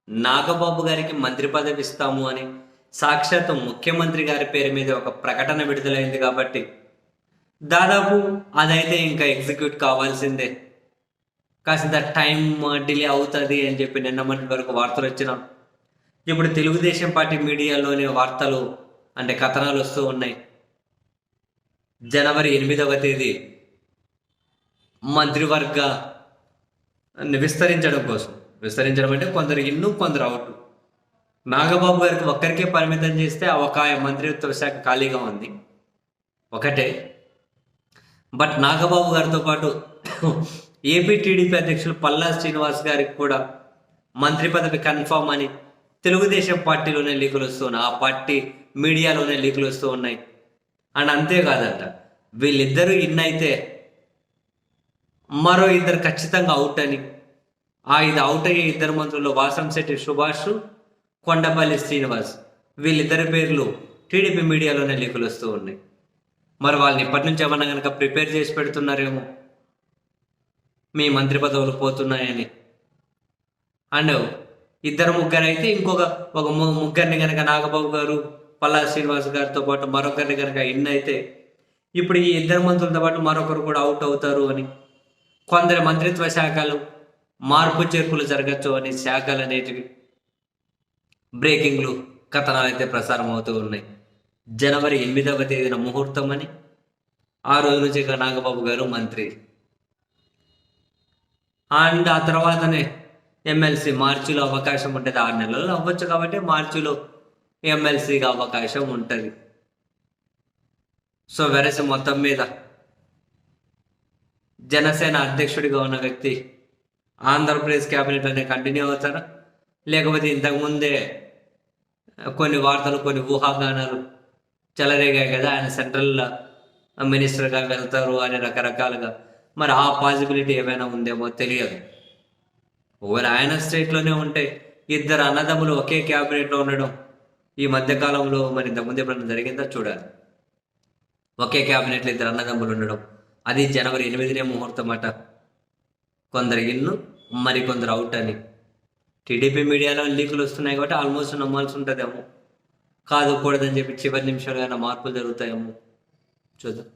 నాగబాబు గారికి మంత్రి పదవి ఇస్తాము అని సాక్షాత్తు ముఖ్యమంత్రి గారి పేరు మీద ఒక ప్రకటన విడుదలైంది కాబట్టి దాదాపు అదైతే ఇంకా ఎగ్జిక్యూట్ కావాల్సిందే. కాసింత టైం డిలే అవుతుంది అని చెప్పి నిన్న మొన్నటి వరకు వార్తలు వచ్చిన ఇప్పుడు తెలుగుదేశం పార్టీ మీడియాలోనే వార్తలు అంటే కథనాలు వస్తూ ఉన్నాయి. జనవరి 8వ తేదీ మంత్రివర్గ విస్తరించడం అంటే కొందరు ఇన్ను కొందరు అవుట్. నాగబాబు గారికి ఒక్కరికే పరిమితం చేస్తే ఆ ఒక మంత్రిత్వ శాఖ ఖాళీగా ఉంది ఒకటే. బట్ నాగబాబు గారితో పాటు ఏపీ టీడీపీ అధ్యక్షులు పల్లా శ్రీనివాస్ గారికి కూడా మంత్రి పదవి కన్ఫామ్ అని తెలుగుదేశం పార్టీలోనే లీకులు వస్తున్నాయి, ఆ పార్టీ మీడియాలోనే లీకులు వస్తూ ఉన్నాయి. అండ్ అంతేకాదంట, వీళ్ళిద్దరూ ఇన్నైతే మరో ఇద్దరు ఖచ్చితంగా అవుట్ అని. ఇది అవుట్ అయ్యే ఇద్దరు మంత్రులు వాసంశెట్టి సుభాష్, కొండపల్లి శ్రీనివాస్, వీళ్ళిద్దరి పేర్లు టీడీపీ మీడియాలోనే లీకులు వస్తూ ఉన్నాయి. మరి వాళ్ళని ఇప్పటి నుంచి ఏమన్నా కనుక ప్రిపేర్ చేసి పెడుతున్నారేమో మీ మంత్రి పదవులు పోతున్నాయని. అండ్ ఇద్దరు ముగ్గురు అయితే ఒక ముగ్గురిని కనుక నాగబాబు గారు పల్లా శ్రీనివాస్ గారితో పాటు మరొకరిని కనుక అయితే ఇప్పుడు ఈ ఇద్దరు మంత్రులతో పాటు మరొకరు కూడా అవుట్ అవుతారు అని, కొందరి మంత్రిత్వ శాఖలు మార్పు చేర్పులు జరగచ్చు అని శాఖలు అనేటివి బ్రేకింగ్లు కథనాలు అయితే ప్రసారం అవుతూ ఉన్నాయి. జనవరి 8వ తేదీన ముహూర్తం అని, ఆ రోజు నుంచి ఇక నాగబాబు గారు మంత్రి. అండ్ ఆ తర్వాతనే ఎమ్మెల్సీ మార్చిలో అవకాశం ఉంటుంది. 6 నెలలు అవ్వచ్చు కాబట్టి మార్చిలో ఎమ్మెల్సీగా అవకాశం ఉంటుంది. సో వెరసి మొత్తం మీద జనసేన అధ్యక్షుడిగా ఉన్న వ్యక్తి ఆంధ్రప్రదేశ్ క్యాబినెట్లోనే కంటిన్యూ అవుతారా, లేకపోతే ఇంతకుముందే కొన్ని వార్తలు కొన్ని ఊహాగానాలు చెలరేగాయి కదా ఆయన సెంట్రల్ మినిస్టర్గా వెళ్తారు అని రకరకాలుగా. మరి ఆ పాసిబిలిటీ ఏమైనా ఉందేమో తెలియదు. ఓవర్ ఆయన స్టేట్లోనే ఉంటే ఇద్దరు అన్నదమ్ములు ఒకే క్యాబినెట్లో ఉండడం ఈ మధ్యకాలంలో మరి ఇంతకుముందు ఎప్పుడైనా జరిగిందా చూడాలి. ఒకే క్యాబినెట్లో ఇద్దరు అన్నదమ్ములు ఉండడం, అది జనవరి 8నే ముహూర్తం అట. కొందరు ఇన్ను మరి కొందరు అవుట్ అని టీడీపీ మీడియాలో లీకులు వస్తున్నాయి కాబట్టి ఆల్మోస్ట్ నమ్మాల్సి ఉంటుందేమో. కాదు కూడదని చెప్పి చివరి నిమిషంలో ఏమైనా మార్పులు జరుగుతాయేమో చూద్దాం.